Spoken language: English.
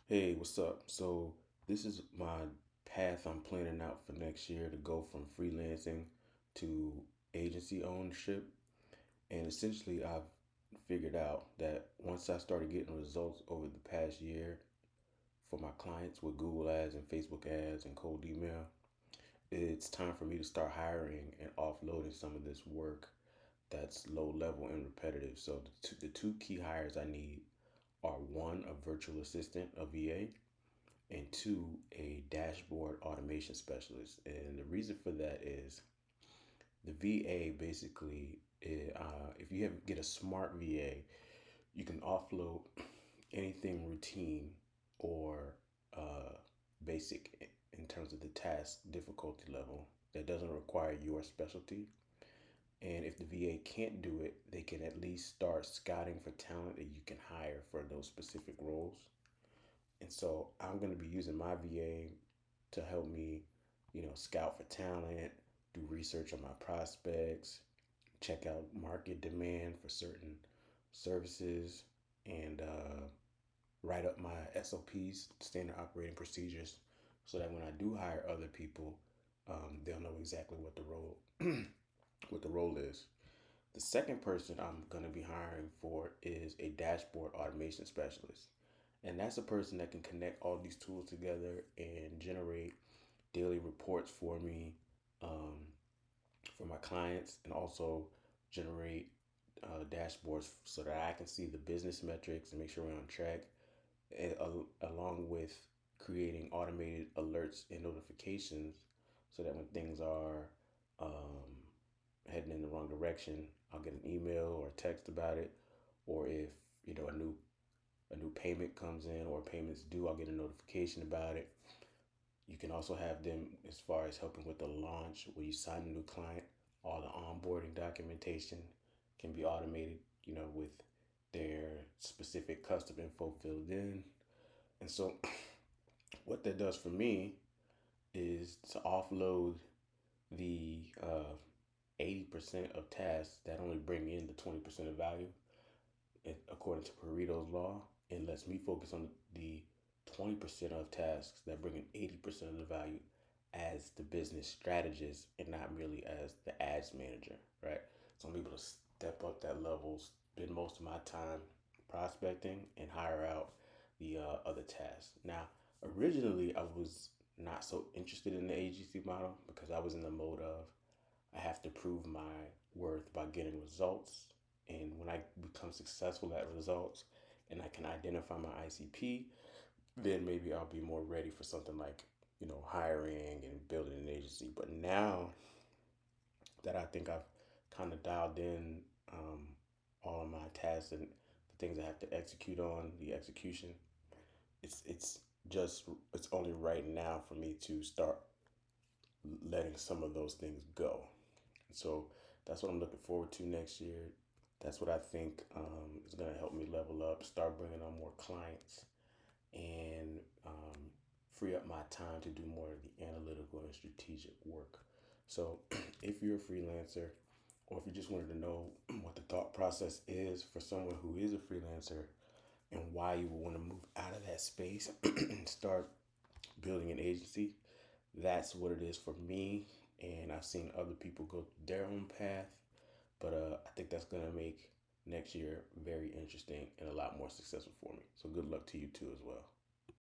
Hey, what's up? So, this is my path I'm planning out for next year to go from freelancing to agency ownership. And essentially, I've figured out that once I started getting results over the past year for my clients with Google ads and Facebook ads and cold email, it's time for me to start hiring and offloading some of this work that's low level and repetitive. So, the two key hires I need are one, a virtual assistant, a VA, and two, a dashboard automation specialist. And the reason for that is the VA basically, if you get a smart VA, you can offload anything routine or uh, basic in terms of the task difficulty level that doesn't require your specialty. And if the VA can't do it, they can at least start scouting for talent that you can hire for those specific roles. And so I'm going to be using my VA to help me, scout for talent, do research on my prospects, check out market demand for certain services, and write up my SOPs, standard operating procedures, so that when I do hire other people, they'll know exactly what the role what the role is. The second person I'm going to be hiring for is a dashboard automation specialist. And that's a person that can connect all these tools together and generate daily reports for me, um, for my clients, and also generate dashboards so that I can see the business metrics and make sure we're on track, and, along with creating automated alerts and notifications so that when things are um, heading in the wrong direction, I'll get an email or a text about it. Or if a new payment comes in or payments due, I'll get a notification about it. You can also have them as far as helping with the launch where you sign a new client. All the onboarding documentation can be automated, with their specific custom info filled in. And so, what that does for me is to offload the 80% of tasks that only bring in the 20% of value, according to Pareto's law, and lets me focus on the 20% of tasks that bring in 80% of the value as the business strategist and not merely as the ads manager, right? So I'm able to step up that level, spend most of my time prospecting, and hire out the other tasks. Now, originally, I was not so interested in the agency model because I was in the mode of I have to prove my worth by getting results. And when I become successful at results and I can identify my ICP, then maybe I'll be more ready for something like, hiring and building an agency. But now that I think I've kind of dialed in all of my tasks and the things I have to execute on, the execution, it's just it's only right now for me to start letting some of those things go. So that's what I'm looking forward to next year. That's what I think is going to help me level up, start bringing on more clients, and free up my time to do more of the analytical and strategic work. So, if you're a freelancer, or if you just wanted to know what the thought process is for someone who is a freelancer and why you would want to move out of that space and start building an agency, that's what it is for me. And I've seen other people go their own path, but I think that's going to make next year very interesting and a lot more successful for me. So good luck to you too as well.